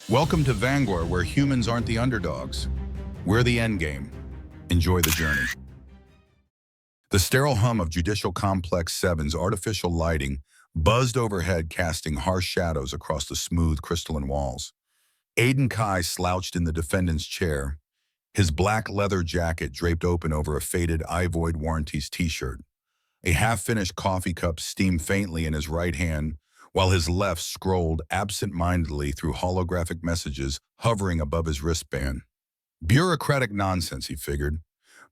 Welcome to Vanguard, where humans aren't the underdogs. We're the endgame. Enjoy the journey. The sterile hum of Judicial Complex 7's artificial lighting buzzed overhead, casting harsh shadows across the smooth crystalline walls. Aiden Kais slouched in the defendant's chair, his black leather jacket draped open over a faded iVoid Warranties t-shirt. A half-finished coffee cup steamed faintly in his right hand, while his left scrolled absent-mindedly through holographic messages hovering above his wristband. Bureaucratic nonsense, he figured.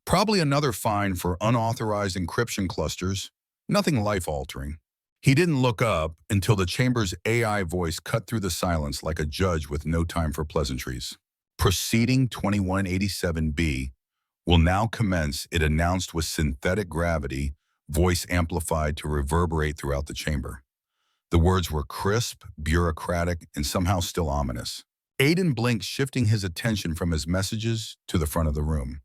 Probably another fine for unauthorized encryption clusters. Nothing life-altering. He didn't look up until the chamber's AI voice cut through the silence like a judge with no time for pleasantries. Proceeding 2187B will now commence, it announced with synthetic gravity, voice amplified to reverberate throughout the chamber. The words were crisp, bureaucratic, and somehow still ominous. Aiden blinked, shifting his attention from his messages to the front of the room.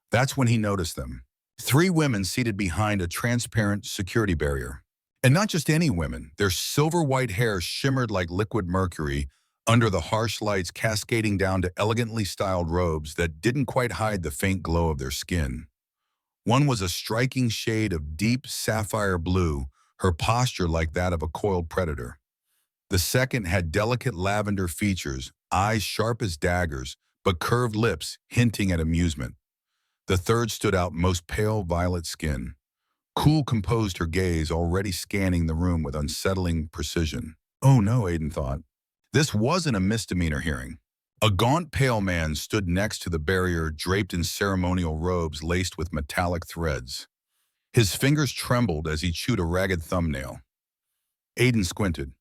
That's when he noticed them. 3 women seated behind a transparent security barrier. And not just any women. Their silver-white hair shimmered like liquid mercury under the harsh lights, cascading down to elegantly styled robes that didn't quite hide the faint glow of their skin. One was a striking shade of deep sapphire blue, her posture like that of a coiled predator. The second had delicate lavender features, eyes sharp as daggers, but curved lips hinting at amusement. The third stood out, most pale violet skin. Cool composed her gaze, already scanning the room with unsettling precision. Oh no, Aiden thought. This wasn't a misdemeanor hearing. A gaunt pale man stood next to the barrier, draped in ceremonial robes laced with metallic threads. His fingers trembled as he chewed a ragged thumbnail. Aiden squinted.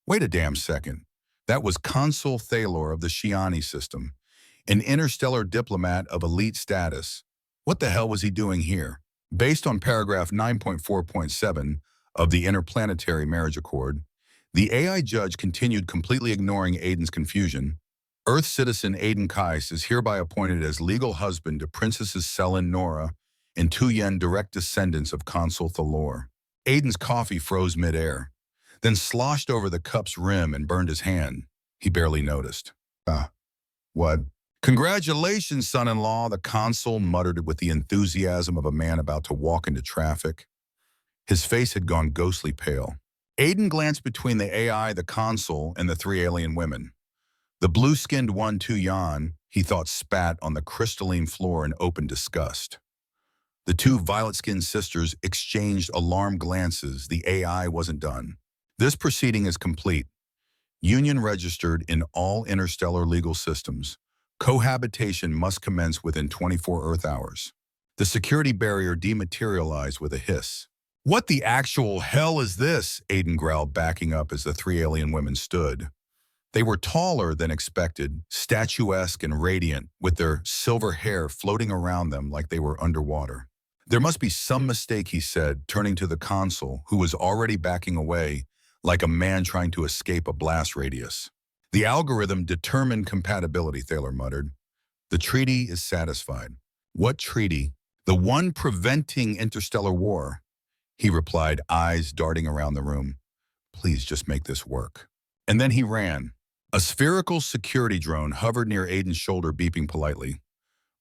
Wait a damn second. That was Consul Thalor of the Shiani system, an interstellar diplomat of elite status. What the hell was he doing here? Based on paragraph 9.4.7 of the Interplanetary Marriage Accord, the AI judge continued, completely ignoring Aiden's confusion. Earth citizen Aiden Kais is hereby appointed as legal husband to Princesses Selin Nora and Tuyen, direct descendants of Consul Thalor. Aiden's coffee froze midair, then sloshed over the cup's rim and burned his hand. He barely noticed. What? Congratulations, son-in-law, the consul muttered with the enthusiasm of a man about to walk into traffic. His face had gone ghostly pale. Aiden glanced between the AI, the consul, and the 3 alien women. The blue-skinned one, Tuyen, he thought, spat on the crystalline floor in open disgust. The 2 violet-skinned sisters exchanged alarmed glances. The AI wasn't done. This proceeding is complete. Union registered in all interstellar legal systems. Cohabitation must commence within 24 Earth hours. The security barrier dematerialized with a hiss. What the actual hell is this? Aiden growled, backing up as the 3 alien women stood. They were taller than expected, statuesque and radiant, with their silver hair floating around them like they were underwater. There must be some mistake, he said, turning to the consul, who was already backing away, like a man trying to escape a blast radius. The algorithm determined compatibility, Thalor muttered. The treaty is satisfied. What treaty? The one preventing interstellar war, he replied, eyes darting around the room. Please just make this work. And then he ran. A spherical security drone hovered near Aiden's shoulder, beeping politely.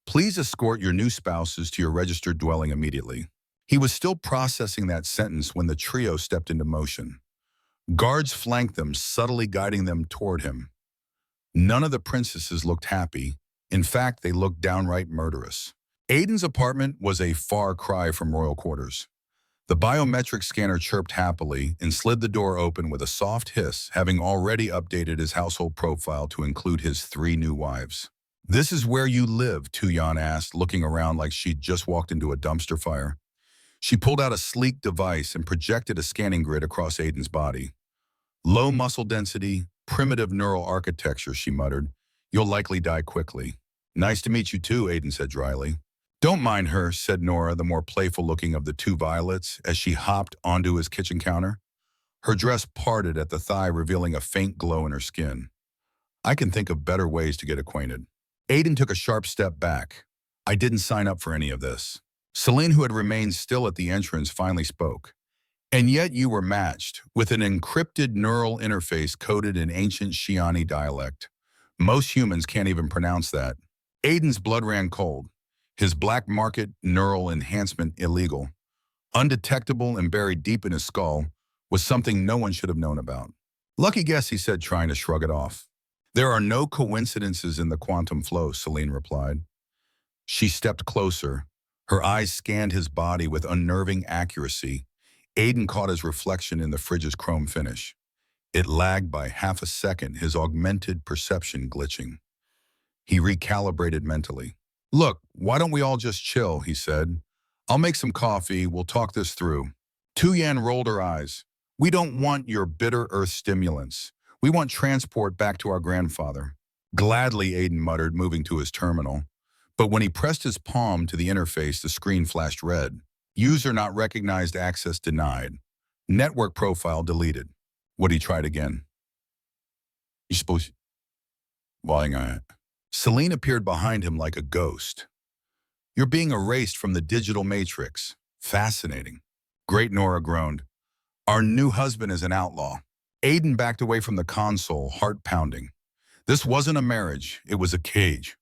Please escort your new spouses to your registered dwelling immediately. He was still processing that sentence when the trio stepped into motion. Guards flanked them, subtly guiding them toward him. None of the princesses looked happy. In fact, they looked downright murderous. Aiden's apartment was a far cry from royal quarters. The biometric scanner chirped happily and slid the door open with a soft hiss, having already updated his household profile to include his 3 new wives. This is where you live, Tuyen asked, looking around like she'd just walked into a dumpster fire. She pulled out a sleek device and projected a scanning grid across Aiden's body. Low muscle density, primitive neural architecture, she muttered. You'll likely die quickly. Nice to meet you too, Aiden said dryly. Don't mind her, said Nora, the more playful-looking of the 2 violets, as she hopped onto his kitchen counter. Her dress parted at the thigh, revealing a faint glow in her skin. I can think of better ways to get acquainted. Aiden took a sharp step back. I didn't sign up for any of this. Celine, who had remained still at the entrance, finally spoke. And yet you were matched with an encrypted neural interface coded in ancient Shiani dialect. Most humans can't even pronounce that. Aiden's blood ran cold. His black market neural enhancement illegal, undetectable and buried deep in his skull, was something no one should have known about. Lucky guess, he said, trying to shrug it off. There are no coincidences in the quantum flow, Celine replied. She stepped closer. Her eyes scanned his body with unnerving accuracy. Aiden caught his reflection in the fridge's chrome finish. It lagged by half a second, his augmented perception glitching. He recalibrated mentally. Look, why don't we all just chill, he said. I'll make some coffee, we'll talk this through. Tu-Yan rolled her eyes. We don't want your bitter earth stimulants. We want transport back to our grandfather. Gladly, Aiden muttered, moving to his terminal. But when he pressed his palm to the interface, the screen flashed red. User not recognized, access denied. Network profile deleted. Would he try it again? You suppose? Celine appeared behind him like a ghost. You're being erased from the digital matrix. Fascinating. Great, Nora groaned. Our new husband is an outlaw. Aiden backed away from the console, heart pounding. This wasn't a marriage, it was a cage.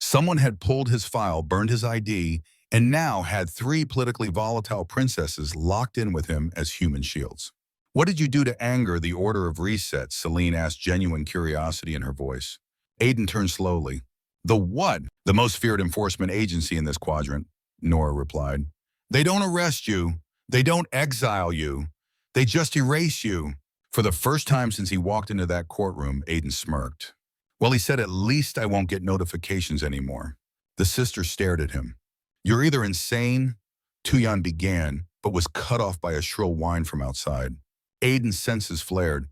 Someone had pulled his file, burned his ID, and now had 3 politically volatile princesses locked in with him as human shields. What did you do to anger the order of reset? Celine asked, genuine curiosity in her voice. Aiden turned slowly. The what? The most feared enforcement agency in this quadrant, Nora replied. They don't arrest you. They don't exile you. They just erase you. For the first time since he walked into that courtroom, Aiden smirked. Well, he said, at least I won't get notifications anymore. The sister stared at him. You're either insane, Tu-Yan began, but was cut off by a shrill whine from outside. Aiden's senses flared.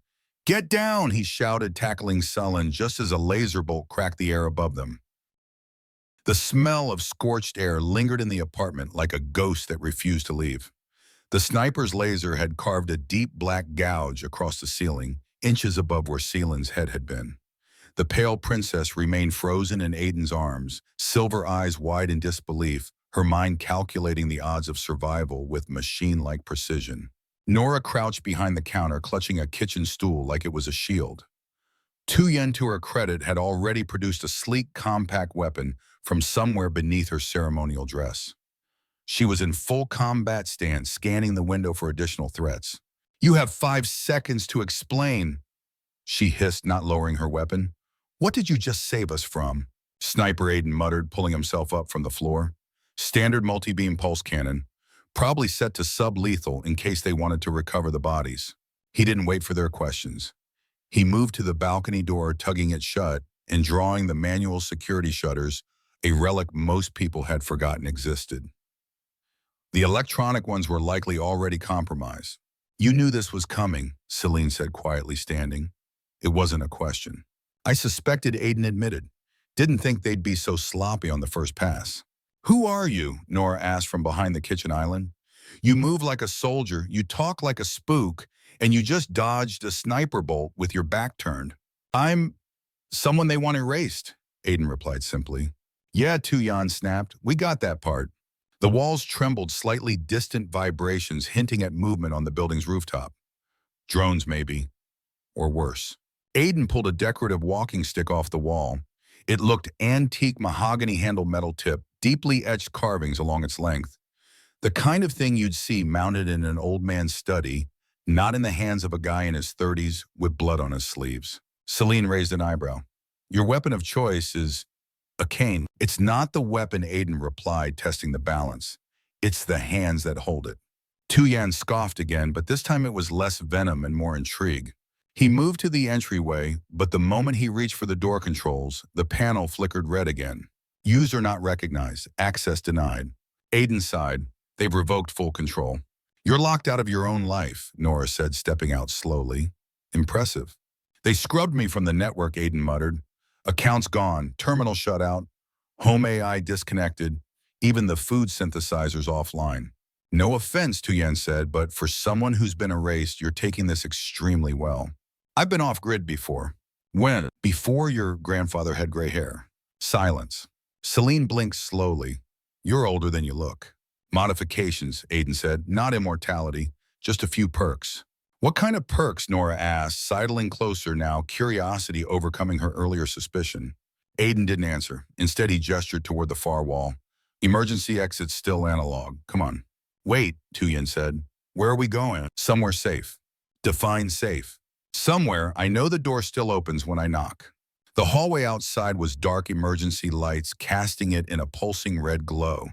Get down, he shouted, tackling Sullen just as a laser bolt cracked the air above them. The smell of scorched air lingered in the apartment like a ghost that refused to leave. The sniper's laser had carved a deep black gouge across the ceiling, inches above where Celine's head had been. The pale princess remained frozen in Aiden's arms, silver eyes wide in disbelief, her mind calculating the odds of survival with machine-like precision. Nora crouched behind the counter, clutching a kitchen stool like it was a shield. Tu-Yan, to her credit, had already produced a sleek, compact weapon from somewhere beneath her ceremonial dress. She was in full combat stance, scanning the window for additional threats. You have 5 seconds to explain, she hissed, not lowering her weapon. What did you just save us from? Sniper Aiden muttered, pulling himself up from the floor. Standard multi-beam pulse cannon, probably set to sub-lethal in case they wanted to recover the bodies. He didn't wait for their questions. He moved to the balcony door, tugging it shut and drawing the manual security shutters, a relic most people had forgotten existed. The electronic ones were likely already compromised. You knew this was coming, Celine said, quietly standing. It wasn't a question. I suspected, Aiden admitted. Didn't think they'd be so sloppy on the first pass. Who are you? Nora asked from behind the kitchen island. You move like a soldier, you talk like a spook, and you just dodged a sniper bolt with your back turned. I'm someone they want erased, Aiden replied simply. Yeah, Tu-Yan snapped. We got that part. The walls trembled, slightly distant vibrations hinting at movement on the building's rooftop. Drones, maybe. Or worse. Aiden pulled a decorative walking stick off the wall. It looked antique mahogany handle metal tip, deeply etched carvings along its length. The kind of thing you'd see mounted in an old man's study, not in the hands of a guy in his 30s with blood on his sleeves. Celine raised an eyebrow. Your weapon of choice is a cane. It's not the weapon, Aiden replied, testing the balance. It's the hands that hold it. Tu-Yan scoffed again, but this time it was less venom and more intrigue. He moved to the entryway, but the moment he reached for the door controls, the panel flickered red again. User not recognized. Access denied. Aiden sighed. They've revoked full control. You're locked out of your own life, Nora said, stepping out slowly. Impressive. They scrubbed me from the network, Aiden muttered. Accounts gone, terminal shut out, home AI disconnected, even the food synthesizers offline. No offense, Tu-Yan said, but for someone who's been erased, you're taking this extremely well. I've been off-grid before. When? Before your grandfather had gray hair. Silence. Celine blinked slowly. You're older than you look. Modifications, Aiden said, not immortality, just a few perks. What kind of perks, Nora asked, sidling closer now, curiosity overcoming her earlier suspicion. Aiden didn't answer. Instead, he gestured toward the far wall. Emergency exit still analog. Come on. Wait, Tuyen said. Where are we going? Somewhere safe. Define safe. Somewhere, I know the door still opens when I knock. The hallway outside was dark emergency lights, casting it in a pulsing red glow.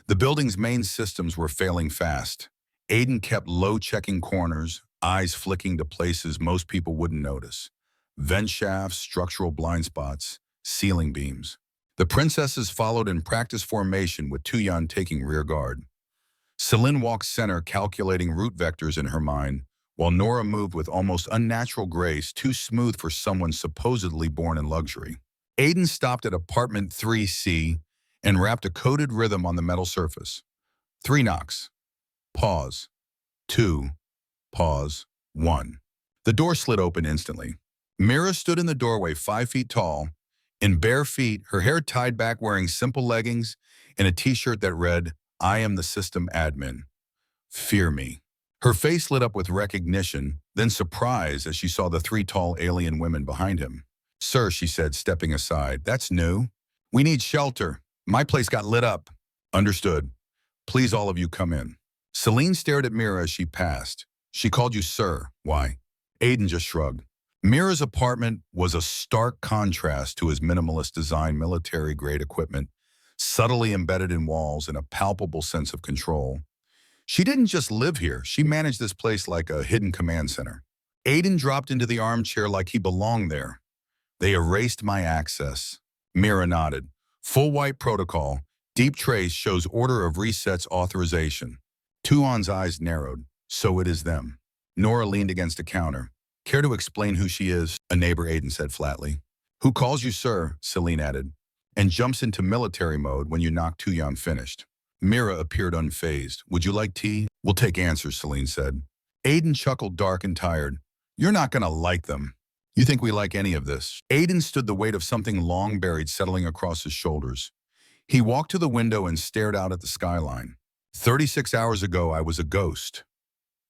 The building's main systems were failing fast. Aiden kept low-checking corners, eyes flicking to places most people wouldn't notice. Vent shafts, structural blind spots, ceiling beams. The princesses followed in practice formation with Tuyan taking rear guard. Celine walked center, calculating route vectors in her mind, while Nora moved with almost unnatural grace, too smooth for someone supposedly born in luxury. Aiden stopped at apartment 3C and rapped a coded rhythm on the metal surface. 3 knocks. Pause. 2. Pause. 1. The door slid open instantly. Mira stood in the doorway 5 feet tall, in bare feet, her hair tied back, wearing simple leggings and a t-shirt that read, "I am the system admin. Fear me." Her face lit up with recognition, then surprise as she saw the 3 tall alien women behind him. "Sir," she said, stepping aside, "that's new. We need shelter. My place got lit up." "Understood. Please all of you come in." Celine stared at Mira as she passed. "She called you sir. Why?" Aiden just shrugged. Mira's apartment was a stark contrast to his minimalist design, military-grade equipment, subtly embedded in walls and a palpable sense of control. She didn't just live here, she managed this place like a hidden command center. Aiden dropped into the armchair like he belonged there. "They erased my access." Mira nodded. "Full white protocol. Deep trace shows order of resets authorization." Tuon's eyes narrowed. "So it is them." Nora leaned against a counter. "Care to explain who she is?" a neighbor, Aiden said flatly. "Who calls you sir?" Celine added. "And jumps into military mode when you knock Tuyon finished." Mira appeared unfazed. "Would you like tea?" "We'll take answers," Celine said. Aiden chuckled, dark and tired. "You're not gonna like them. You think we like any of this?" Aiden stood, the weight of something long buried settling across his shoulders. He walked to the window and stared out at the skyline. 36 hours ago, I was a ghost.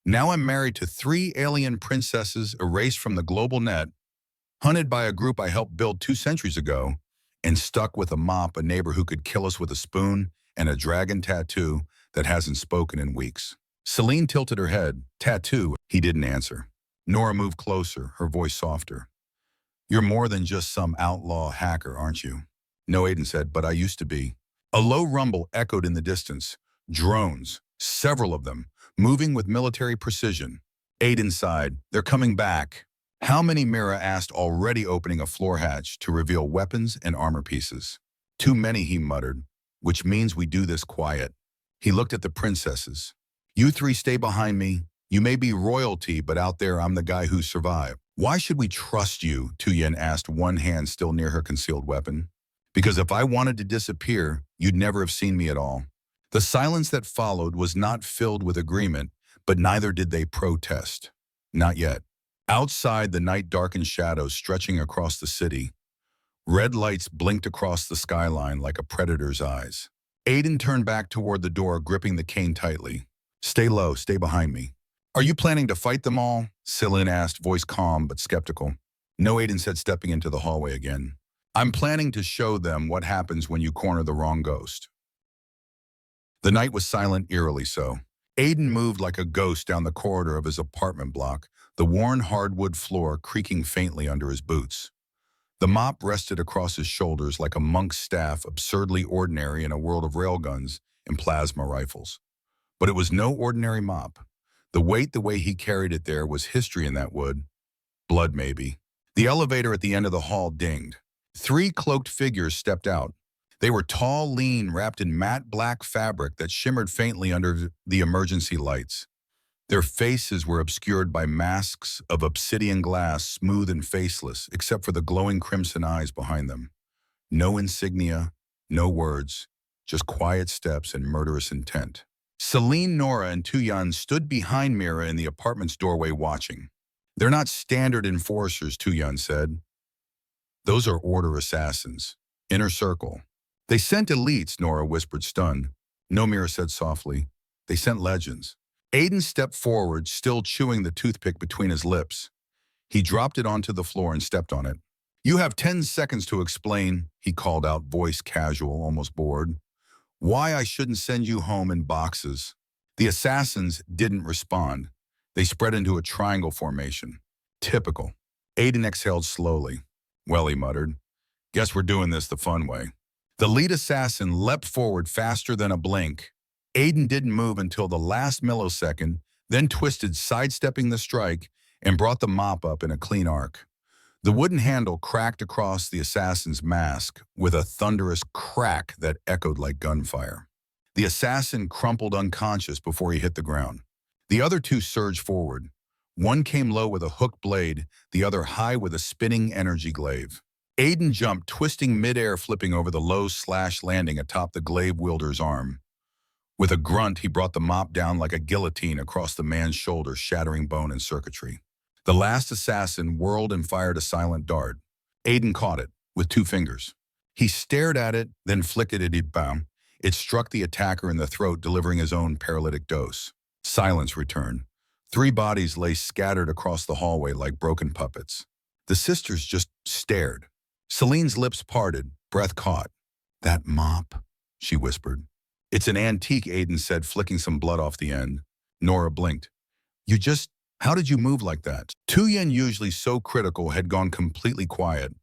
Now I'm married to 3 alien princesses erased from the global net, hunted by a group I helped build 2 centuries ago, and stuck with a mop, a neighbor who could kill us with a spoon, and a dragon tattoo that hasn't spoken in weeks. Celine tilted her head. "Tattoo?" He didn't answer. Nora moved closer, her voice softer. "You're more than just some outlaw hacker, aren't you?" "No," Aiden said, "but I used to be." A low rumble echoed in the distance. Drones, several of them, moving with military precision. Aiden sighed. "They're coming back." "How many?" Mira asked, already opening a floor hatch to reveal weapons and armor pieces. "Too many," he muttered, "which means we do this quiet." He looked at the princesses. "You 3 stay behind me. You may be royalty, but out there I'm the guy who survived." "Why should we trust you?" Tuyen asked, one hand still near her concealed weapon. "Because if I wanted to disappear, you'd never have seen me at all." The silence that followed was not filled with agreement, but neither did they protest. Not yet. Outside, the night darkened, shadows stretching across the city. Red lights blinked across the skyline like a predator's eyes. Aiden turned back toward the door, gripping the cane tightly. "Stay low, stay behind me." "Are you planning to fight them all?" Celine asked, voice calm but skeptical. "No," Aiden said, stepping into the hallway again. "I'm planning to show them what happens when you corner the wrong ghost." The night was silent, eerily so. Aiden moved like a ghost down the corridor of his apartment block, the worn hardwood floor creaking faintly under his boots. The mop rested across his shoulders like a monk's staff, absurdly ordinary in a world of railguns and plasma rifles. But it was no ordinary mop. The way he carried it there was history in that wood. Blood, maybe. The elevator at the end of the hall dinged. 3 cloaked figures stepped out. They were tall, lean, wrapped in matte black fabric that shimmered faintly under the emergency lights. Their faces were obscured by masks of obsidian glass, smooth and faceless, except for the glowing crimson eyes behind them. No insignia, no words, just quiet steps and murderous intent. Celine, Nora, and Tuyan stood behind Mira in the apartment's doorway watching. "They're not standard enforcers," Tuyan said. "Those are order assassins. Inner circle." "They sent elites," Nora whispered, stunned. "No," Mira said softly. "They sent legends." Aiden stepped forward, still chewing the toothpick between his lips. He dropped it onto the floor and stepped on it. "You have 10 seconds to explain," he called out, voice casual, almost bored. "Why I shouldn't send you home in boxes." The assassins didn't respond. They spread into a triangle formation. Typical. Aiden exhaled slowly. "Well," he muttered, "guess we're doing this the fun way." The lead assassin leapt forward faster than a blink. Aiden didn't move until the last millisecond, then twisted, sidestepping the strike, and brought the mop up in a clean arc. The wooden handle cracked across the assassin's mask with a thunderous crack that echoed like gunfire. The assassin crumpled unconscious before he hit the ground. The other two surged forward. One came low with a hooked blade, the other high with a spinning energy glaive. Aiden jumped, twisting midair, flipping over the low slash landing atop the glaive wielder's arm. With a grunt, he brought the mop down like a guillotine across the man's shoulder, shattering bone and circuitry. The last assassin whirled and fired a silent dart. Aiden caught it with 2 fingers. He stared at it, then flicked it. Bam! It struck the attacker in the throat, delivering his own paralytic dose. Silence returned. 3 bodies lay scattered across the hallway like broken puppets. The sisters just stared. Celine's lips parted, breath caught. "That mop," she whispered. "It's an antique," Aiden said, flicking some blood off the end. Nora blinked. How did you move like that?" Tuyen, usually so critical, had gone completely quiet.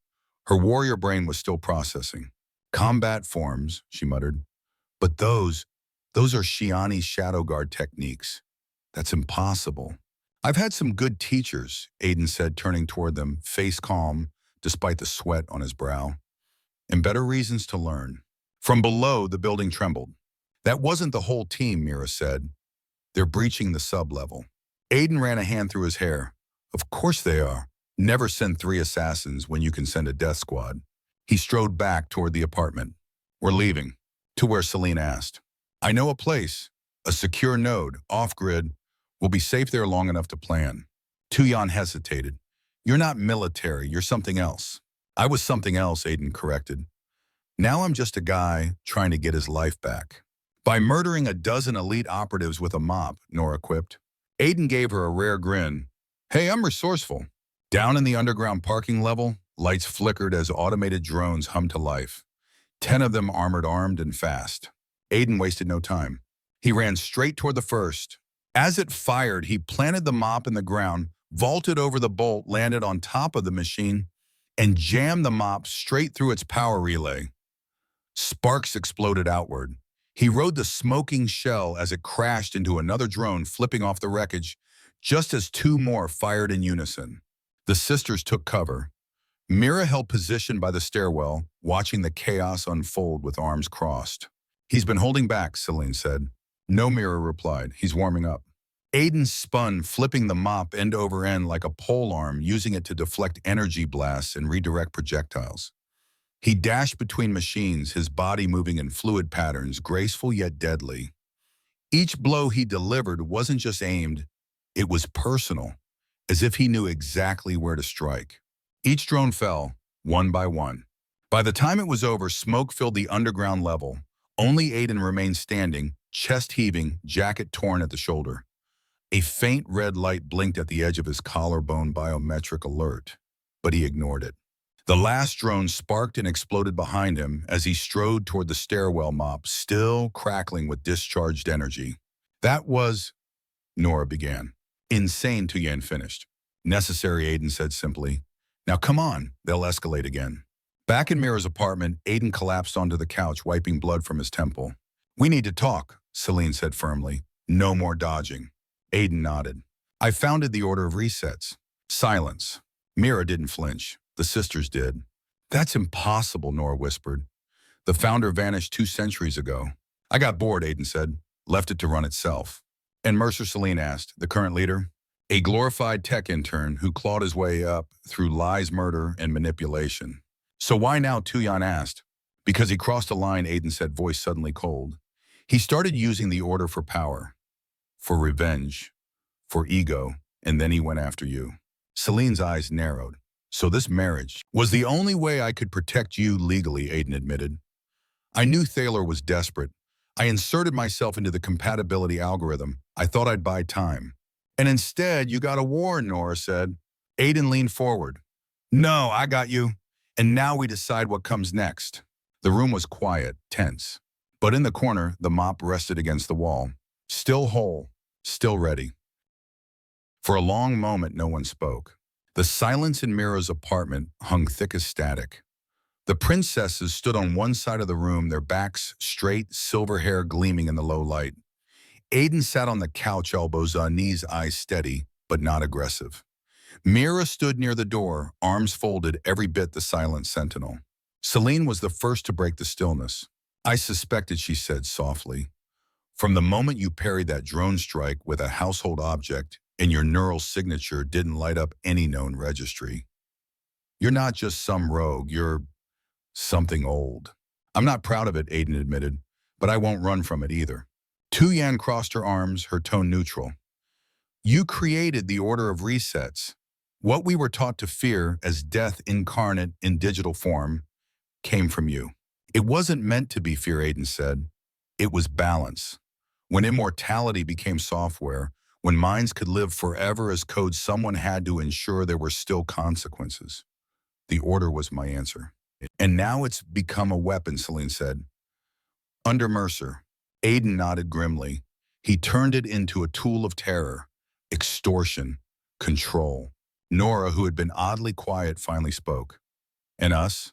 Her warrior brain was still processing. "Combat forms," she muttered. "But those are Shiani's shadow guard techniques. That's impossible." "I've had some good teachers," Aiden said, turning toward them, face calm, despite the sweat on his brow. "And better reasons to learn." From below, the building trembled. "That wasn't the whole team," Mira said. "They're breaching the sub-level." Aiden ran a hand through his hair. "Of course they are. Never send 3 assassins when you can send a death squad." He strode back toward the apartment. "We're leaving." To where Celine asked. "I know a place. A secure node, off-grid. We'll be safe there long enough to plan." Tuyan hesitated. "You're not military. You're something else." "I was something else," Aiden corrected. "Now I'm just a guy trying to get his life back." "By murdering a dozen elite operatives with a mop," Nora quipped. Aiden gave her a rare grin. "Hey, I'm resourceful." Down in the underground parking level, lights flickered as automated drones hummed to life. 10 of them armed and fast. Aiden wasted no time. He ran straight toward the first. As it fired, he planted the mop in the ground, vaulted over the bolt, landed on top of the machine, and jammed the mop straight through its power relay. Sparks exploded outward. He rode the smoking shell as it crashed into another drone, flipping off the wreckage, just as 2 more fired in unison. The sisters took cover. Mira held position by the stairwell, watching the chaos unfold with arms crossed. "He's been holding back," Celine said. "No," Mira replied. "He's warming up." Aiden spun, flipping the mop end over end like a pole arm, using it to deflect energy blasts and redirect projectiles. He dashed between machines, his body moving in fluid patterns, graceful yet deadly. Each blow he delivered wasn't just aimed, it was personal, as if he knew exactly where to strike. Each drone fell, one by one. By the time it was over, smoke filled the underground level. Only Aiden remained standing, chest heaving, jacket torn at the shoulder. A faint red light blinked at the edge of his collarbone biometric alert, but he ignored it. The last drone sparked and exploded behind him as he strode toward the stairwell mop, still crackling with discharged energy. "That was," Nora began. "Insane," Tuyen finished. "Necessary," Aiden said simply. "Now come on, they'll escalate again." Back in Mira's apartment, Aiden collapsed onto the couch, wiping blood from his temple. "We need to talk," Celine said firmly. "No more dodging." Aiden nodded. "I founded the Order of Resets." Silence. Mira didn't flinch. The sisters did. "That's impossible," Nora whispered. "The founder vanished 2 centuries ago." "I got bored," Aiden said. "Left it to run itself." And Mercer, Celine asked, "The current leader?" "A glorified tech intern who clawed his way up through lies, murder, and manipulation." "So why now?" Tuyan asked. "Because he crossed a line," Aiden said, voice suddenly cold. "He started using the Order for power, for revenge, for ego, and then he went after you." Celine's eyes narrowed. "So this marriage was the only way I could protect you legally," Aiden admitted. "I knew Thaler was desperate. I inserted myself into the compatibility algorithm. I thought I'd buy time. And instead, you got a war, Nora said. Aiden leaned forward. No, I got you. And now we decide what comes next. The room was quiet, tense. But in the corner, the mop rested against the wall. Still whole, still ready. For a long moment, no one spoke. The silence in Mira's apartment hung thick as static. The princesses stood on one side of the room, their backs straight, silver hair gleaming in the low light. Aiden sat on the couch, elbows on knees, eyes steady, but not aggressive. Mira stood near the door, arms folded, every bit the silent sentinel. Celine was the first to break the stillness. I suspected, she said softly. From the moment you parried that drone strike with a household object, and your neural signature didn't light up any known registry. You're not just some rogue, you're something old. I'm not proud of it, Aiden admitted, but I won't run from it either. Tu Yan crossed her arms, her tone neutral. You created the order of resets. What we were taught to fear as death incarnate in digital form came from you. It wasn't meant to be fear, Aiden said. It was balance. When immortality became software, when minds could live forever as code, someone had to ensure there were still consequences. The order was my answer. And now it's become a weapon, Celine said. Under Mercer, Aiden nodded grimly. He turned it into a tool of terror, extortion, control. Nora, who had been oddly quiet, finally spoke. And us?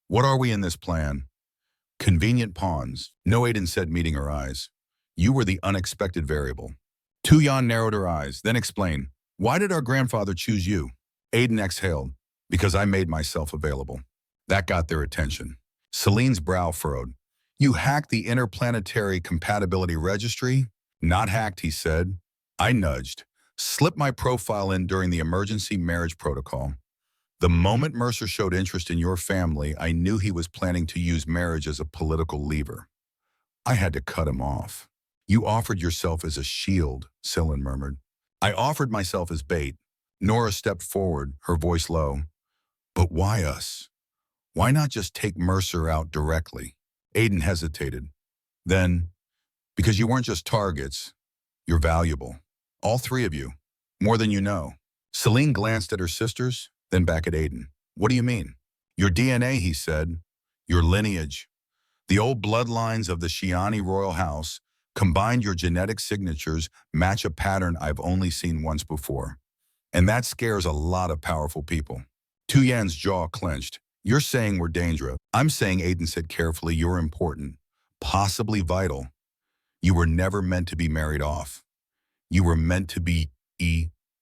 What are we in this plan? Convenient pawns. No, Aiden said, meeting her eyes. You were the unexpected variable. Tu Yan narrowed her eyes, then explained. Why did our grandfather choose you? Aiden exhaled. Because I made myself available. That got their attention. Celine's brow furrowed. You hacked the interplanetary compatibility registry? Not hacked, he said. I nudged. Slipped my profile in during the emergency marriage protocol. The moment Mercer showed interest in your family, I knew he was planning to use marriage as a political lever. I had to cut him off. You offered yourself as a shield, Celine murmured. I offered myself as bait. Nora stepped forward, her voice low. But why us? Why not just take Mercer out directly? Aiden hesitated. Then, because you weren't just targets, you're valuable. All three of you. More than you know. Celine glanced at her sisters, then back at Aiden. What do you mean? Your DNA, he said. Your lineage. The old bloodlines of the Shiani royal house, combined your genetic signatures, match a pattern I've only seen once before. And that scares a lot of powerful people. Tu Yan's jaw clenched. You're saying we're dangerous. I'm saying, Aiden said carefully, you're important. Possibly vital. You were never meant to be married off. You were meant to be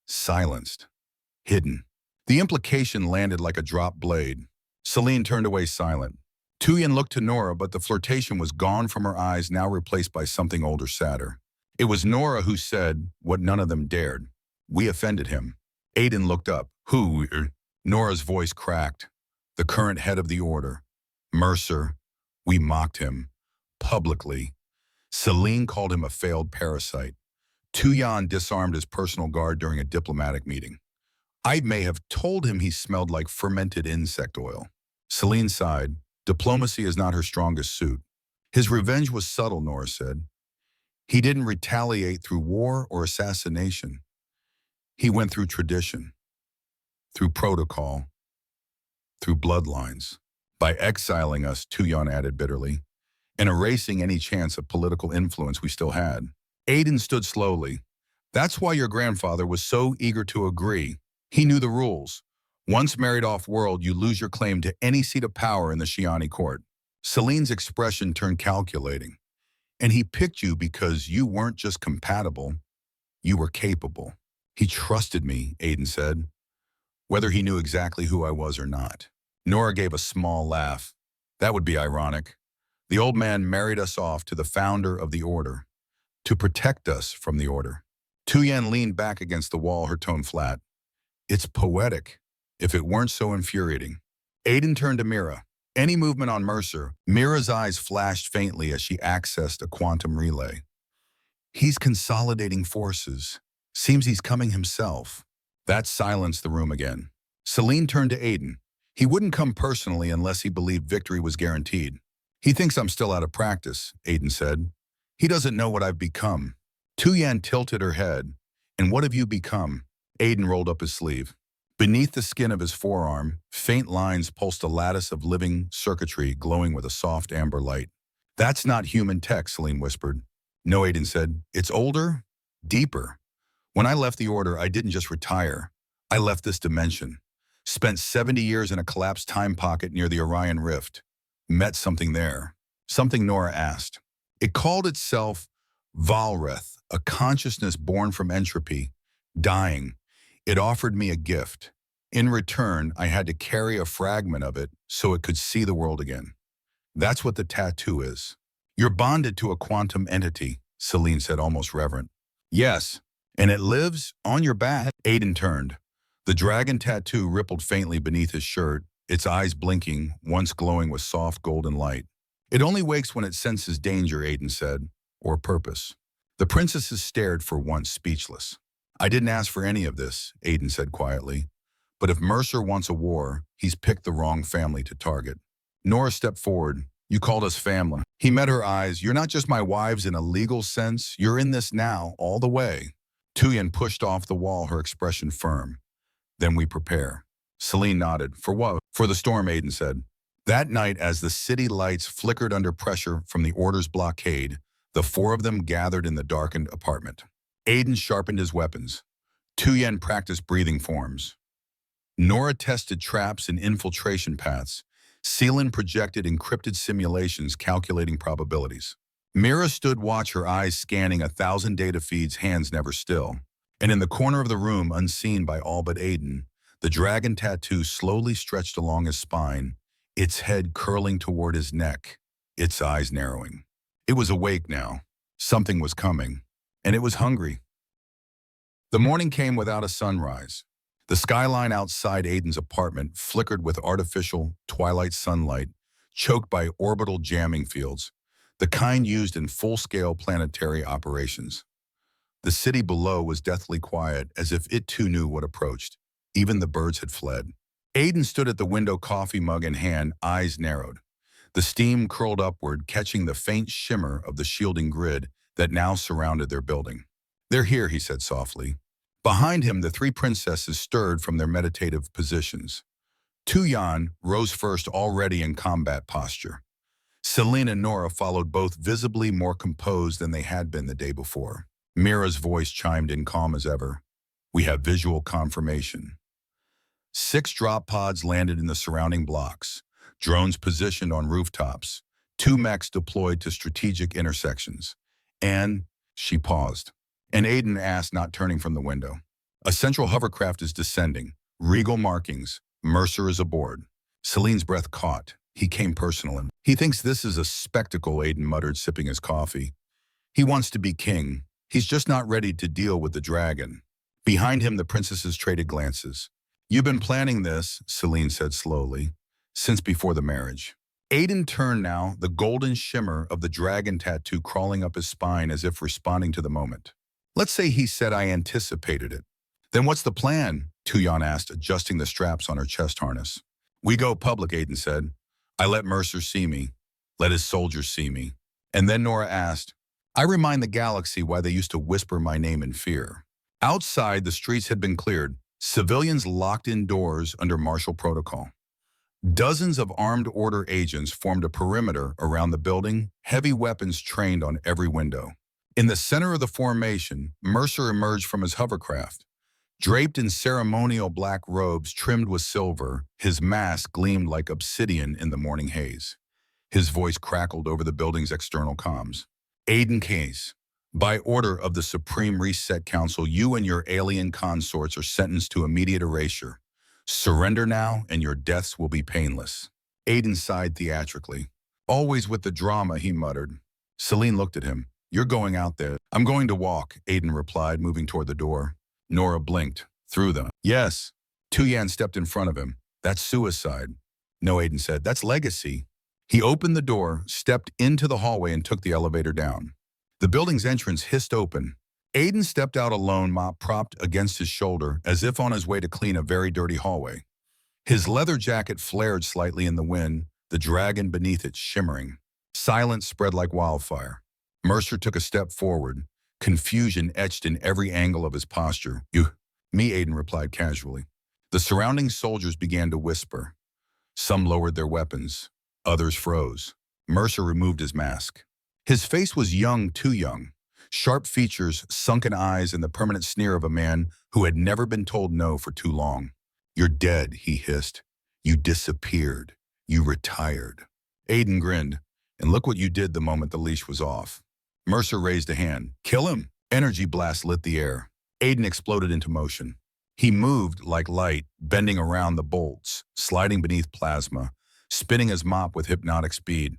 silenced. Hidden. The implication landed like a dropped blade. Celine turned away silent. Tu Yan looked to Nora, but the flirtation was gone from her eyes, now replaced by something older, sadder. It was Nora who said what none of them dared. We offended him. Aiden looked up. Who? Nora's voice cracked. The current head of the order. Mercer. We mocked him. Publicly. Celine called him a failed parasite. Tu Yan disarmed his personal guard during a diplomatic meeting. I may have told him he smelled like fermented insect oil. Celine sighed. Diplomacy is not her strongest suit. His revenge was subtle, Nora said. He didn't retaliate through war or assassination. He went through tradition, through protocol, through bloodlines. By exiling us, Tu Yan added bitterly, and erasing any chance of political influence we still had. Aiden stood slowly. That's why your grandfather was so eager to agree. He knew the rules. Once married off-world, you lose your claim to any seat of power in the Shiani court. Celine's expression turned calculating. And he picked you because you weren't just compatible, you were capable. He trusted me, Aiden said, whether he knew exactly who I was or not. Nora gave a small laugh. That would be ironic. The old man married us off to the founder of the order, to protect us from the order. Tu Yan leaned back against the wall, her tone flat. It's poetic, if it weren't so infuriating. Aiden turned to Mira. Any movement on Mercer, Mira's eyes flashed faintly as she accessed a quantum relay. He's consolidating forces. Seems he's coming himself. That silenced the room again. Celine turned to Aiden. He wouldn't come personally unless he believed victory was guaranteed. He thinks I'm still out of practice, Aiden said. He doesn't know what I've become. Tu-Yan tilted her head. And what have you become? Aiden rolled up his sleeve. Beneath the skin of his forearm, faint lines pulsed a lattice of living circuitry glowing with a soft amber light. That's not human tech, Celine whispered. No, Aiden said. It's older, deeper. When I left the Order, I didn't just retire. I left this dimension. Spent 70 years in a collapsed time pocket near the Orion Rift. Met something there. Something Nora asked. It called itself Valreth, a consciousness born from entropy, dying. It offered me a gift. In return, I had to carry a fragment of it so it could see the world again. That's what the tattoo is. You're bonded to a quantum entity, Celine said, almost reverent. Yes, and it lives on your back. Aiden turned. The dragon tattoo rippled faintly beneath his shirt, its eyes blinking, once glowing with soft golden light. It only wakes when it senses danger, Aiden said, or purpose. The princesses stared for once, speechless. I didn't ask for any of this, Aiden said quietly. But if Mercer wants a war, he's picked the wrong family to target. Nora stepped forward. You called us family. He met her eyes. You're not just my wives in a legal sense. You're in this now, all the way. Tu-Yan pushed off the wall, her expression firm. Then we prepare. Celine nodded. For what? For the storm, Aiden said. That night, as the city lights flickered under pressure from the Order's blockade, the four of them gathered in the darkened apartment. Aiden sharpened his weapons. Tu-Yan practiced breathing forms. Nora tested traps and infiltration paths. Celine projected encrypted simulations calculating probabilities. Mira stood watch, her eyes scanning 1,000 data feeds, hands never still. And in the corner of the room, unseen by all but Aiden, the dragon tattoo slowly stretched along his spine, its head curling toward his neck, its eyes narrowing. It was awake now. Something was coming, and it was hungry. The morning came without a sunrise. The skyline outside Aiden's apartment flickered with artificial twilight sunlight, choked by orbital jamming fields, the kind used in full-scale planetary operations. The city below was deathly quiet, as if it too knew what approached. Even the birds had fled. Aiden stood at the window, coffee mug in hand, eyes narrowed. The steam curled upward, catching the faint shimmer of the shielding grid that now surrounded their building. They're here, he said softly. Behind him, the three princesses stirred from their meditative positions. Tu-Yan rose first, already in combat posture. Celine and Nora followed, both visibly more composed than they had been the day before. Mira's voice chimed in, calm as ever. We have visual confirmation. 6 drop pods landed in the surrounding blocks, drones positioned on rooftops, 2 mechs deployed to strategic intersections. And she paused. And Aiden asked, not turning from the window. A central hovercraft is descending. Regal markings. Mercer is aboard. Celine's breath caught. He came personal. He thinks this is a spectacle, Aiden muttered, sipping his coffee. He wants to be king. He's just not ready to deal with the dragon. Behind him, the princesses traded glances. You've been planning this, Celine said slowly, since before the marriage. Aiden turned now, the golden shimmer of the dragon tattoo crawling up his spine as if responding to the moment. Let's say he said I anticipated it. Then what's the plan? Tu-Yan asked, adjusting the straps on her chest harness. We go public, Aiden said. I let Mercer see me. Let his soldiers see me. And then Nora asked, I remind the galaxy why they used to whisper my name in fear. Outside, the streets had been cleared, civilians locked indoors under martial protocol. Dozens of armed Order agents formed a perimeter around the building, heavy weapons trained on every window. In the center of the formation, Mercer emerged from his hovercraft. Draped in ceremonial black robes trimmed with silver, his mask gleamed like obsidian in the morning haze. His voice crackled over the building's external comms. Aiden Kais, by order of the Supreme Reset Council, you and your alien consorts are sentenced to immediate erasure. Surrender now, and your deaths will be painless. Aiden sighed theatrically. Always with the drama, he muttered. Celine looked at him. You're going out there. I'm going to walk, Aiden replied, moving toward the door. Nora blinked. Through them. Yes. Tu-Yan stepped in front of him. That's suicide. No, Aiden said. That's legacy. He opened the door, stepped into the hallway, and took the elevator down. The building's entrance hissed open. Aiden stepped out alone, mop propped against his shoulder, as if on his way to clean a very dirty hallway. His leather jacket flared slightly in the wind, the dragon beneath it shimmering. Silence spread like wildfire. Mercer took a step forward, confusion etched in every angle of his posture. You, me, Aiden replied casually. The surrounding soldiers began to whisper. Some lowered their weapons. Others froze. Mercer removed his mask. His face was young, too young. Sharp features, sunken eyes, and the permanent sneer of a man who had never been told no for too long. You're dead, he hissed. You disappeared. You retired. Aiden grinned. And look what you did the moment the leash was off. Mercer raised a hand. Kill him! Energy blast lit the air. Aiden exploded into motion. He moved like light, bending around the bolts, sliding beneath plasma, spinning his mop with hypnotic speed.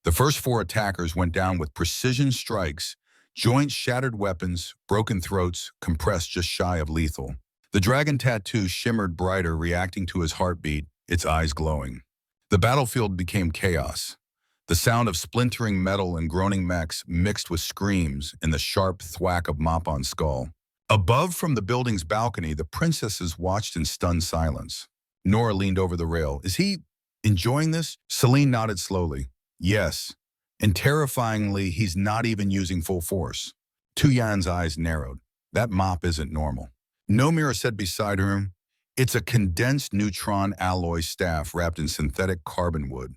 The first 4 attackers went down with precision strikes, joints shattered weapons, broken throats, compressed just shy of lethal. The dragon tattoo shimmered brighter, reacting to his heartbeat, its eyes glowing. The battlefield became chaos. The sound of splintering metal and groaning mechs mixed with screams and the sharp thwack of mop on skull. Above from the building's balcony, the princesses watched in stunned silence. Nora leaned over the rail. Is he enjoying this? Celine nodded slowly. Yes. And terrifyingly, he's not even using full force. Tuyan's eyes narrowed. That mop isn't normal. No, Mira said beside her. It's a condensed neutron alloy staff wrapped in synthetic carbon wood,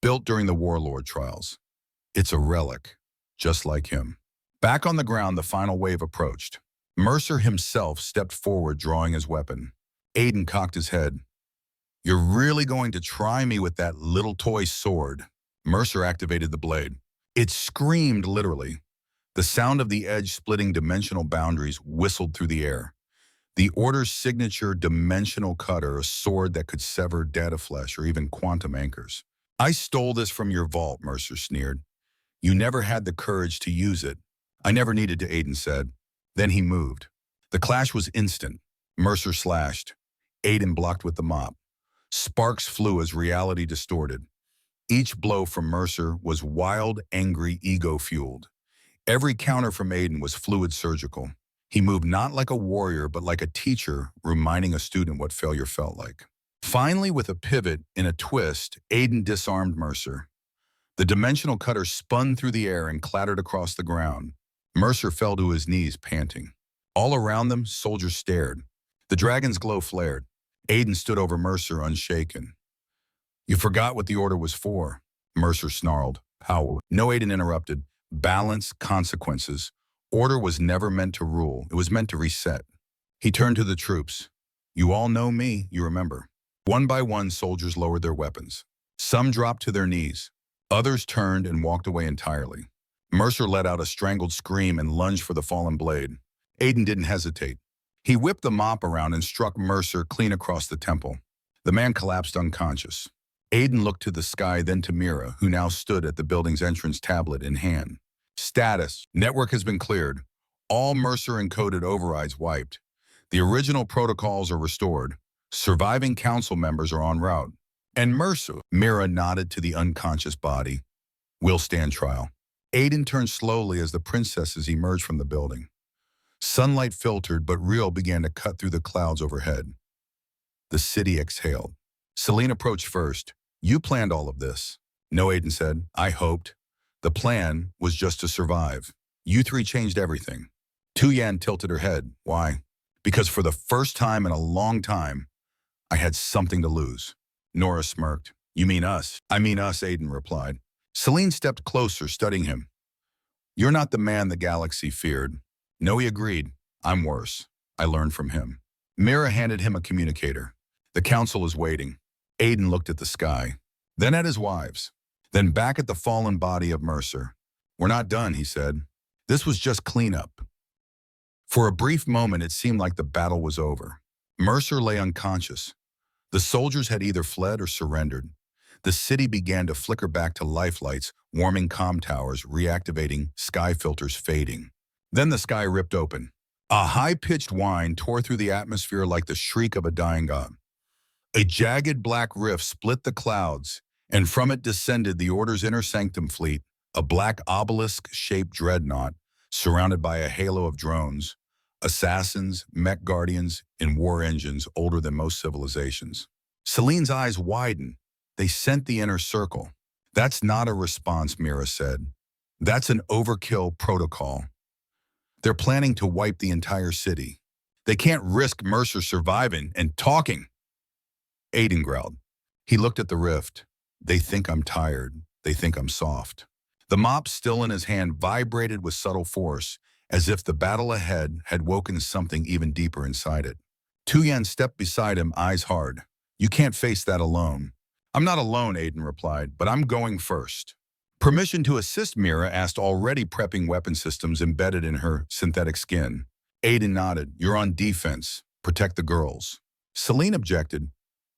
built during the Warlord trials. It's a relic, just like him. Back on the ground, the final wave approached. Mercer himself stepped forward, drawing his weapon. Aiden cocked his head. You're really going to try me with that little toy sword? Mercer activated the blade. It screamed literally. The sound of the edge splitting dimensional boundaries whistled through the air. The Order's signature dimensional cutter, a sword that could sever data flesh or even quantum anchors. I stole this from your vault, Mercer sneered. You never had the courage to use it. I never needed to, Aiden said. Then he moved. The clash was instant. Mercer slashed. Aiden blocked with the mop. Sparks flew as reality distorted. Each blow from Mercer was wild, angry, ego-fueled. Every counter from Aiden was fluid surgical. He moved not like a warrior, but like a teacher, reminding a student what failure felt like. Finally, with a pivot and a twist, Aiden disarmed Mercer. The dimensional cutter spun through the air and clattered across the ground. Mercer fell to his knees, panting. All around them, soldiers stared. The dragon's glow flared. Aiden stood over Mercer, unshaken. You forgot what the Order was for, Mercer snarled. Power. No, Aiden interrupted. Balance, consequences. Order was never meant to rule. It was meant to reset. He turned to the troops. You all know me, you remember. One by one, soldiers lowered their weapons. Some dropped to their knees. Others turned and walked away entirely. Mercer let out a strangled scream and lunged for the fallen blade. Aiden didn't hesitate. He whipped the mop around and struck Mercer clean across the temple. The man collapsed unconscious. Aiden looked to the sky, then to Mira, who now stood at the building's entrance, tablet in hand. Status. Network has been cleared. All Mercer-encoded overrides wiped. The original protocols are restored. Surviving council members are en route. And Mercer, Mira nodded to the unconscious body. We'll stand trial. Aiden turned slowly as the princesses emerged from the building. Sunlight filtered, but real began to cut through the clouds overhead. The city exhaled. Celine approached first. You planned all of this. No, Aiden said. I hoped. The plan was just to survive. You 3 changed everything. Tuyan tilted her head. Why? Because for the first time in a long time, I had something to lose. Nora smirked. You mean us? I mean us, Aiden replied. Celine stepped closer, studying him. You're not the man the galaxy feared. No, he agreed. I'm worse. I learned from him. Mira handed him a communicator. The council is waiting. Aiden looked at the sky, then at his wives, then back at the fallen body of Mercer. We're not done, he said. This was just cleanup. For a brief moment, it seemed like the battle was over. Mercer lay unconscious. The soldiers had either fled or surrendered. The city began to flicker back to lifelights, warming comm towers, reactivating, sky filters fading. Then the sky ripped open. A high-pitched whine tore through the atmosphere like the shriek of a dying god. A jagged black rift split the clouds, and from it descended the Order's inner sanctum fleet, a black obelisk-shaped dreadnought surrounded by a halo of drones, assassins, mech guardians, and war engines older than most civilizations. Celine's eyes widened. They sent the inner circle. That's not a response, Mira said. That's an overkill protocol. They're planning to wipe the entire city. They can't risk Mercer surviving and talking. Aiden growled. He looked at the rift. They think I'm tired. They think I'm soft. The mop still in his hand vibrated with subtle force, as if the battle ahead had woken something even deeper inside it. Tuyen stepped beside him, eyes hard. You can't face that alone. I'm not alone, Aiden replied, but I'm going first. Permission to assist, Mira asked, already prepping weapon systems embedded in her synthetic skin. Aiden nodded. You're on defense. Protect the girls. Celine objected.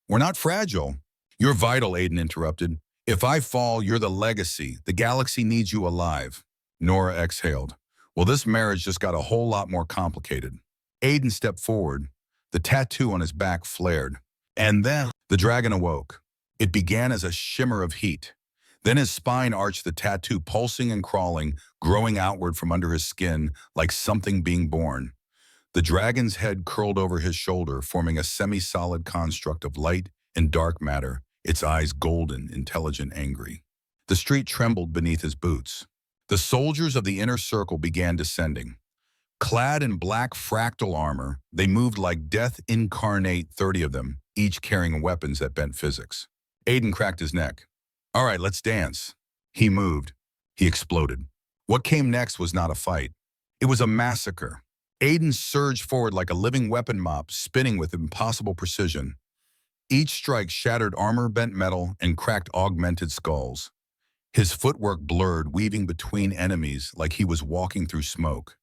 We're not fragile. You're vital, Aiden interrupted. If I fall, you're the legacy. The galaxy needs you alive. Nora exhaled. Well, this marriage just got a whole lot more complicated. Aiden stepped forward. The tattoo on his back flared. And then the dragon awoke. It began as a shimmer of heat. Then his spine arched, the tattoo pulsing and crawling, growing outward from under his skin like something being born. The dragon's head curled over his shoulder, forming a semi-solid construct of light and dark matter, its eyes golden, intelligent, angry. The street trembled beneath his boots. The soldiers of the inner circle began descending. Clad in black fractal armor, they moved like death incarnate, 30 of them, each carrying weapons that bent physics. Aiden cracked his neck. All right, let's dance. He moved. He exploded. What came next was not a fight. It was a massacre. Aiden surged forward like a living weapon mop, spinning with impossible precision. Each strike shattered armor, bent metal, and cracked augmented skulls. His footwork blurred, weaving between enemies like he was walking through smoke.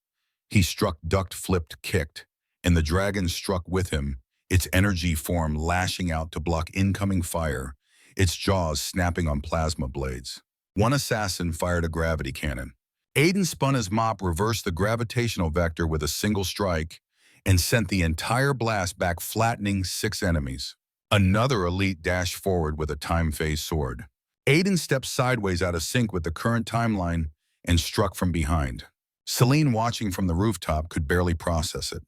He struck, ducked, flipped, kicked, and the dragon struck with him, its energy form lashing out to block incoming fire, its jaws snapping on plasma blades. One assassin fired a gravity cannon. Aiden spun his mop, reversed the gravitational vector with a single strike, and sent the entire blast back, flattening 6 enemies. Another elite dashed forward with a time-phase sword. Aiden stepped sideways out of sync with the current timeline and struck from behind. Celine, watching from the rooftop, could barely process it.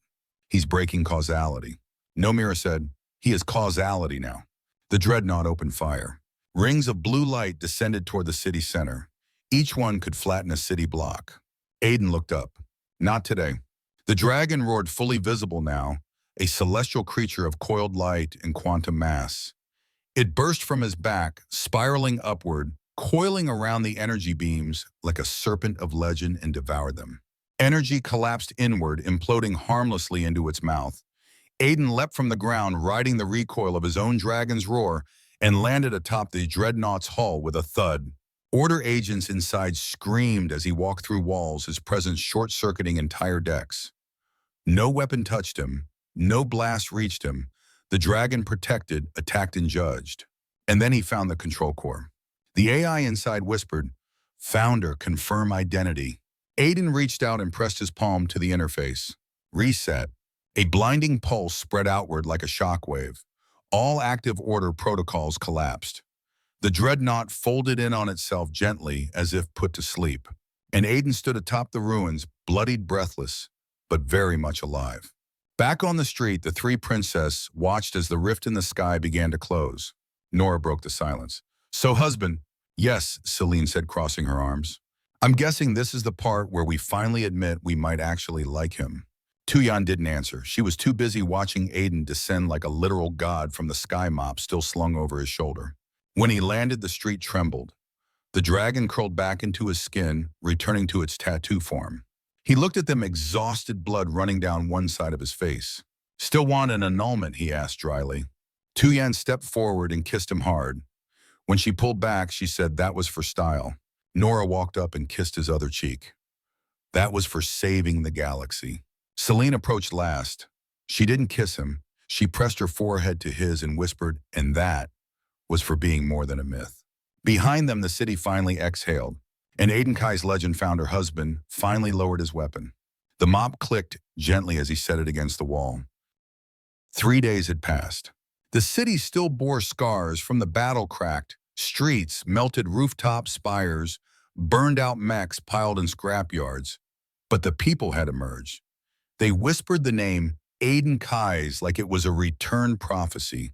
He's breaking causality. No, Mira said. He is causality now. The dreadnought opened fire. Rings of blue light descended toward the city center. Each one could flatten a city block. Aiden looked up. Not today. The dragon roared, fully visible now, a celestial creature of coiled light and quantum mass. It burst from his back, spiraling upward, coiling around the energy beams like a serpent of legend, and devoured them. Energy collapsed inward, imploding harmlessly into its mouth. Aiden leapt from the ground, riding the recoil of his own dragon's roar, and landed atop the dreadnought's hull with a thud. Order agents inside screamed as he walked through walls, his presence short-circuiting entire decks. No weapon touched him. No blast reached him. The dragon protected, attacked, and judged. And then he found the control core. The AI inside whispered, "Founder, confirm identity." Aiden reached out and pressed his palm to the interface. Reset. A blinding pulse spread outward like a shockwave. All active order protocols collapsed. The dreadnought folded in on itself gently, as if put to sleep. And Aiden stood atop the ruins, bloodied, breathless, but very much alive. Back on the street, the 3 princesses watched as the rift in the sky began to close. Nora broke the silence. So, husband? Yes, Celine said, crossing her arms. I'm guessing this is the part where we finally admit we might actually like him. Tuyen didn't answer. She was too busy watching Aiden descend like a literal god from the sky mop still slung over his shoulder. When he landed, the street trembled. The dragon curled back into his skin, returning to its tattoo form. He looked at them, exhausted, blood running down one side of his face. Still want an annulment? He asked dryly. Tuyen stepped forward and kissed him hard. When she pulled back, she said that was for style. Nora walked up and kissed his other cheek. That was for saving the galaxy. Celine approached last. She didn't kiss him. She pressed her forehead to his and whispered, and that was for being more than a myth. Behind them, the city finally exhaled, and Aiden Kais' legend founder husband finally lowered his weapon. The mop clicked gently as he set it against the wall. 3 days had passed. The city still bore scars from the battle-cracked streets, melted rooftop spires, burned-out mechs piled in scrapyards. But the people had emerged. They whispered the name Aiden Kais like it was a return prophecy.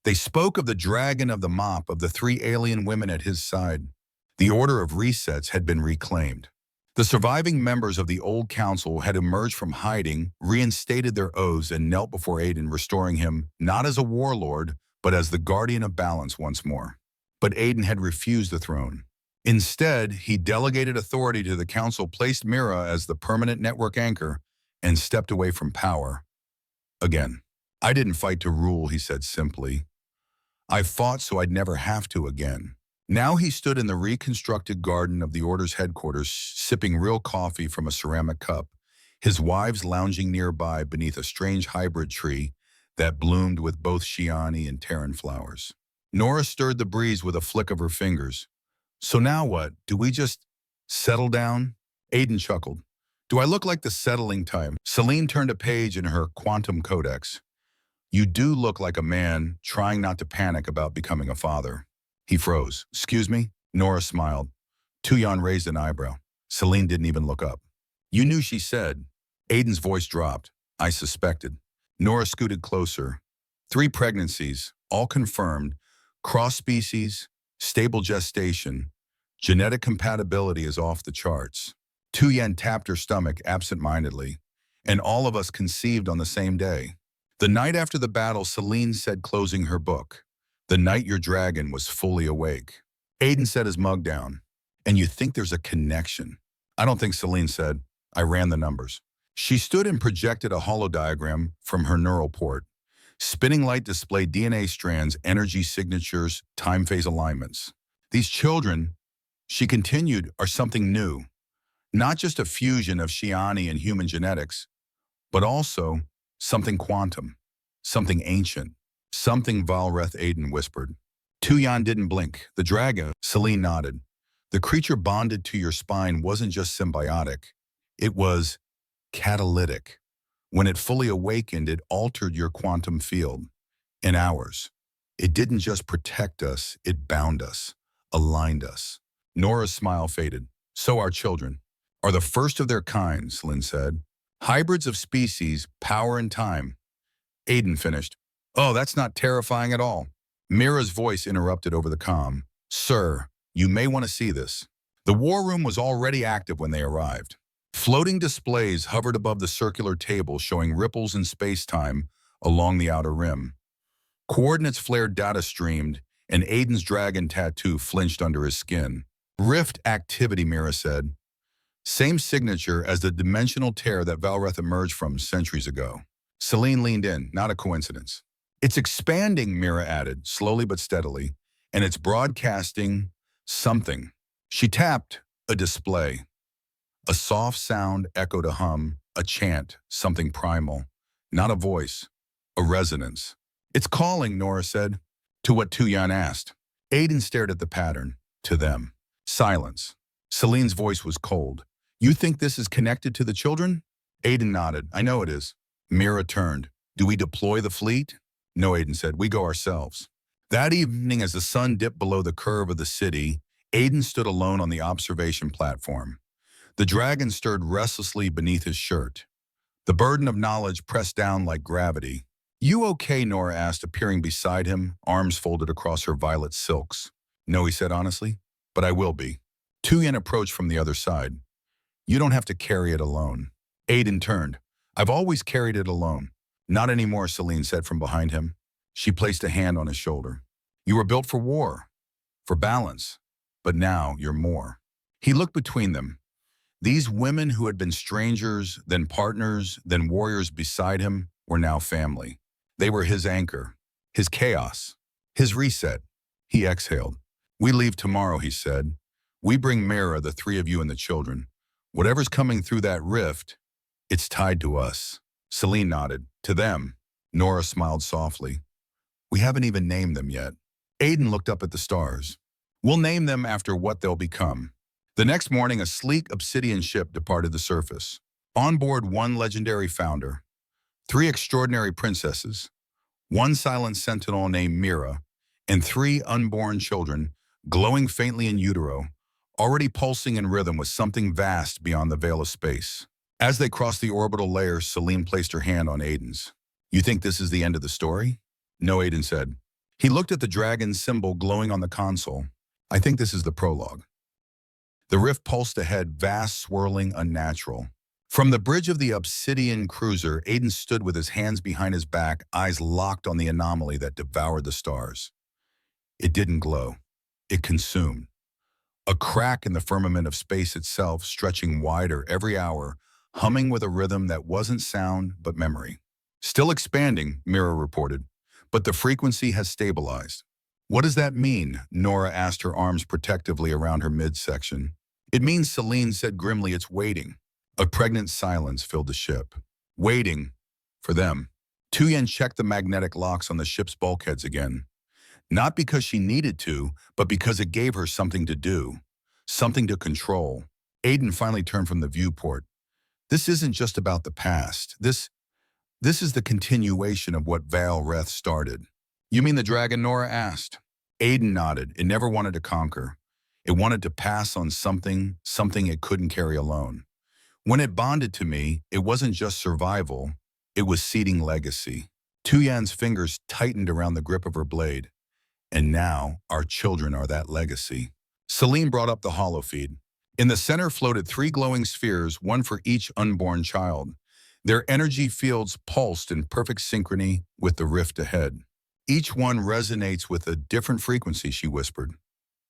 They spoke of the dragon of the mop of the three alien women at his side. The order of resets had been reclaimed. The surviving members of the old council had emerged from hiding, reinstated their oaths, and knelt before Aiden, restoring him not as a warlord, but as the guardian of balance once more. But Aiden had refused the throne. Instead, he delegated authority to the council, placed Mira as the permanent network anchor, and stepped away from power. Again. I didn't fight to rule, he said simply. I fought so I'd never have to again. Now he stood in the reconstructed garden of the Order's headquarters, sipping real coffee from a ceramic cup, his wives lounging nearby beneath a strange hybrid tree that bloomed with both Shiani and Terran flowers. Nora stirred the breeze with a flick of her fingers. So now what? Do we just settle down? Aiden chuckled. Do I look like the settling type? Celine turned a page in her quantum codex. You do look like a man trying not to panic about becoming a father. He froze. Excuse me? Nora smiled. Tuyan raised an eyebrow. Celine didn't even look up. You knew, she said. Aiden's voice dropped. I suspected. Nora scooted closer. 3 pregnancies, all confirmed. Cross-species, stable gestation. Genetic compatibility is off the charts. Tuyan tapped her stomach absent-mindedly. And all of us conceived on the same day. The night after the battle, Celine said, closing her book. The night your dragon was fully awake. Aiden set his mug down. And you think there's a connection? I don't think, Celine said. I ran the numbers. She stood and projected a holodiagram from her neural port. Spinning light displayed DNA strands, energy signatures, time phase alignments. These children, she continued, are something new. Not just a fusion of Shiani and human genetics, but also something quantum, something ancient. Something Valreth, Aiden whispered. Tuyan didn't blink. The dragon, Celine nodded. The creature bonded to your spine wasn't just symbiotic. It was catalytic. When it fully awakened, it altered your quantum field. In hours. It didn't just protect us, it bound us, aligned us. Nora's smile faded. So our children are the first of their kind, Celine said. Hybrids of species, power and time. Aiden finished. Oh, that's not terrifying at all. Mira's voice interrupted over the comm. Sir, you may want to see this. The war room was already active when they arrived. Floating displays hovered above the circular table, showing ripples in space-time along the outer rim. Coordinates flared, data streamed, and Aiden's dragon tattoo flinched under his skin. Rift activity, Mira said. Same signature as the dimensional tear that Valreth emerged from centuries ago. Celine leaned in, not a coincidence. It's expanding, Mira added, slowly but steadily, and it's broadcasting something. She tapped a display. A soft sound echoed a hum, a chant, something primal. Not a voice, a resonance. It's calling, Nora said. To what Tuyan asked. Aiden stared at the pattern. To them. Silence. Celine's voice was cold. You think this is connected to the children? Aiden nodded. I know it is. Mira turned. Do we deploy the fleet? No, Aiden said. We go ourselves. That evening, as the sun dipped below the curve of the city, Aiden stood alone on the observation platform. The dragon stirred restlessly beneath his shirt. The burden of knowledge pressed down like gravity. You okay? Nora asked, appearing beside him, arms folded across her violet silks. No, he said honestly, but I will be. Tuyan approached from the other side. You don't have to carry it alone. Aiden turned. I've always carried it alone. Not anymore, Celine said from behind him. She placed a hand on his shoulder. You were built for war, for balance, but now you're more. He looked between them. These women who had been strangers, then partners, then warriors beside him were now family. They were his anchor, his chaos, his reset. He exhaled. We leave tomorrow, he said. We bring Mira, the 3 of you and the children. Whatever's coming through that rift, it's tied to us. Celine nodded. To them. Nora smiled softly. We haven't even named them yet. Aiden looked up at the stars. We'll name them after what they'll become. The next morning, a sleek obsidian ship departed the surface. On board, 1 legendary founder, 3 extraordinary princesses, 1 silent sentinel named Mira, and 3 unborn children, glowing faintly in utero, already pulsing in rhythm with something vast beyond the veil of space. As they crossed the orbital layer, Celine placed her hand on Aiden's. You think this is the end of the story? No, Aiden said. He looked at the dragon symbol glowing on the console. I think this is the prologue. The rift pulsed ahead, vast, swirling, unnatural. From the bridge of the obsidian cruiser, Aiden stood with his hands behind his back, eyes locked on the anomaly that devoured the stars. It didn't glow. It consumed. A crack in the firmament of space itself, stretching wider every hour, humming with a rhythm that wasn't sound but memory. Still expanding, Mira reported, but the frequency has stabilized. What does that mean? Nora asked, her arms protectively around her midsection. It means, Celine said grimly, it's waiting. A pregnant silence filled the ship. Waiting for them. Tuyen checked the magnetic locks on the ship's bulkheads again. Not because she needed to, but because it gave her something to do, something to control. Aiden finally turned from the viewport. This isn't just about the past. This is the continuation of what Valreth started. You mean the dragon? Nora asked. Aiden nodded. It never wanted to conquer. It wanted to pass on something it couldn't carry alone. When it bonded to me, it wasn't just survival, it was seeding legacy. Tuyen's fingers tightened around the grip of her blade. And now, our children are that legacy. Celine brought up the holofeed. In the center floated 3 glowing spheres, one for each unborn child. Their energy fields pulsed in perfect synchrony with the rift ahead. Each one resonates with a different frequency, she whispered.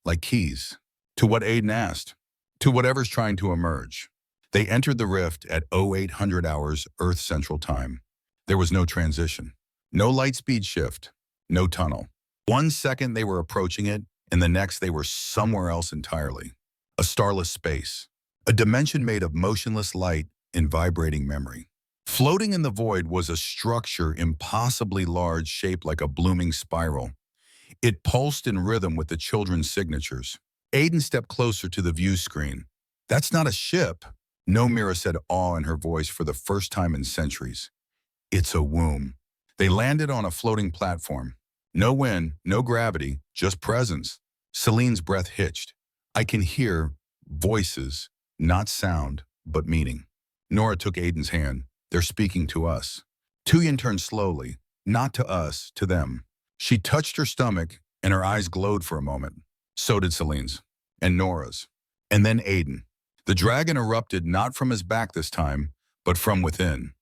Like keys. To what Aiden asked. To whatever's trying to emerge. They entered the rift at 0800 hours Earth Central Time. There was no transition. No light speed shift. No tunnel. 1 second they were approaching it, and the next they were somewhere else entirely. A starless space. A dimension made of motionless light and vibrating memory. Floating in the void was a structure impossibly large, shaped like a blooming spiral. It pulsed in rhythm with the children's signatures. Aiden stepped closer to the view screen. That's not a ship. No, Mira said, awe in her voice for the first time in centuries. It's a womb. They landed on a floating platform. No wind, no gravity, just presence. Celine's breath hitched. I can hear voices, not sound, but meaning. Nora took Aiden's hand. They're speaking to us. Tuyen turned slowly, not to us, to them. She touched her stomach, and her eyes glowed for a moment. So did Celine's, and Nora's, and then Aiden. The dragon erupted not from his back this time, but from within.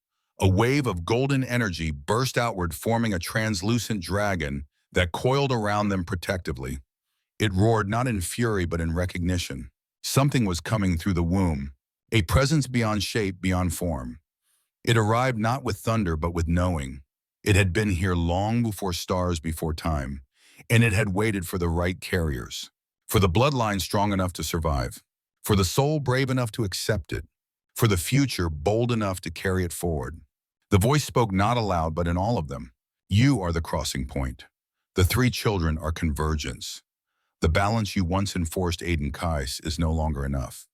A wave of golden energy burst outward, forming a translucent dragon that coiled around them protectively. It roared not in fury, but in recognition. Something was coming through the womb, a presence beyond shape, beyond form. It arrived not with thunder, but with knowing. It had been here long before stars, before time, and it had waited for the right carriers, for the bloodline strong enough to survive, for the soul brave enough to accept it, for the future bold enough to carry it forward. The voice spoke not aloud, but in all of them. You are the crossing point. The 3 children are convergence. The balance you once enforced, Aiden Kais, is no longer enough.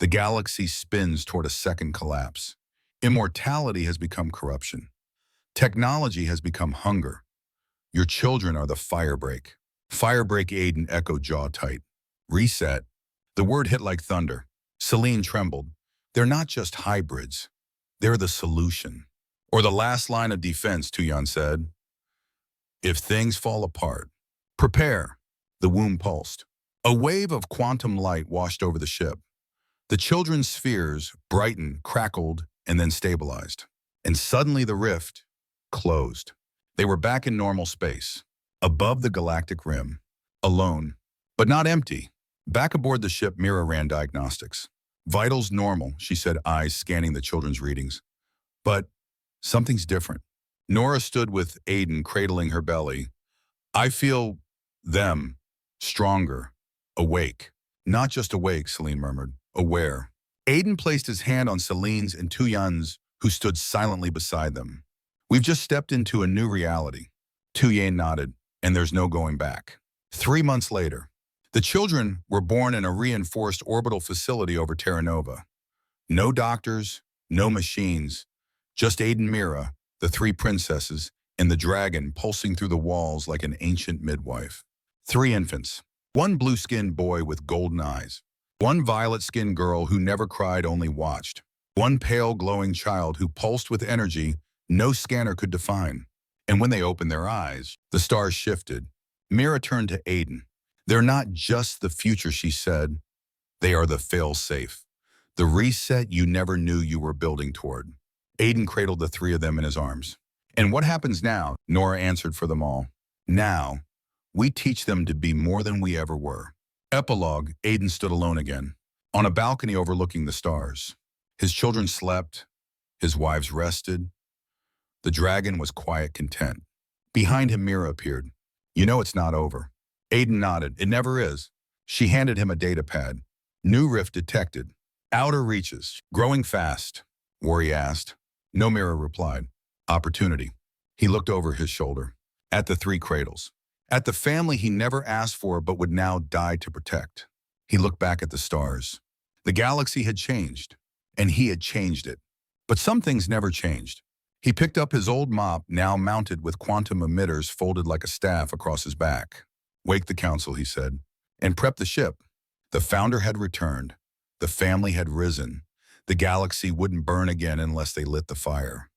The galaxy spins toward a second collapse. Immortality has become corruption. Technology has become hunger. Your children are the firebreak. Firebreak, Aiden echoed, jaw tight. Reset. The word hit like thunder. Celine trembled. They're not just hybrids. They're the solution. Or the last line of defense, Tuyen said. If things fall apart, prepare. The womb pulsed. A wave of quantum light washed over the ship. The children's spheres brightened, crackled, and then stabilized. And suddenly the rift closed. They were back in normal space, above the galactic rim, alone, but not empty. Back aboard the ship, Mira ran diagnostics. Vitals normal, she said, eyes scanning the children's readings. But something's different. Nora stood with Aiden cradling her belly. I feel them, stronger, awake. Not just awake, Celine murmured, aware. Aiden placed his hand on Celine's and Tuyen's, who stood silently beside them. We've just stepped into a new reality. Tuyen nodded, and there's no going back. 3 months later, the children were born in a reinforced orbital facility over Terra Nova. No doctors, no machines, just Aiden, Mira, the 3 princesses, and the dragon pulsing through the walls like an ancient midwife. 3 infants, 1 blue-skinned boy with golden eyes, 1 violet-skinned girl who never cried, only watched, 1 pale, glowing child who pulsed with energy no scanner could define. And when they opened their eyes, the stars shifted. Mira turned to Aiden. They're not just the future, she said. They are the fail-safe. The reset you never knew you were building toward. Aiden cradled the three of them in his arms. And what happens now? Nora answered for them all. Now, we teach them to be more than we ever were. Epilogue, Aiden stood alone again, on a balcony overlooking the stars. His children slept, his wives rested. The dragon was quiet content. Behind him, Mira appeared. You know it's not over. Aiden nodded. It never is. She handed him a data pad. New rift detected. Outer reaches. Growing fast. Worry asked. No, Mira replied. Opportunity. He looked over his shoulder. At the three cradles. At the family he never asked for but would now die to protect. He looked back at the stars. The galaxy had changed, and he had changed it. But some things never changed. He picked up his old mop, now mounted with quantum emitters folded like a staff across his back. Wake the council, he said, and prep the ship. The founder had returned. The family had risen. The galaxy wouldn't burn again unless they lit the fire.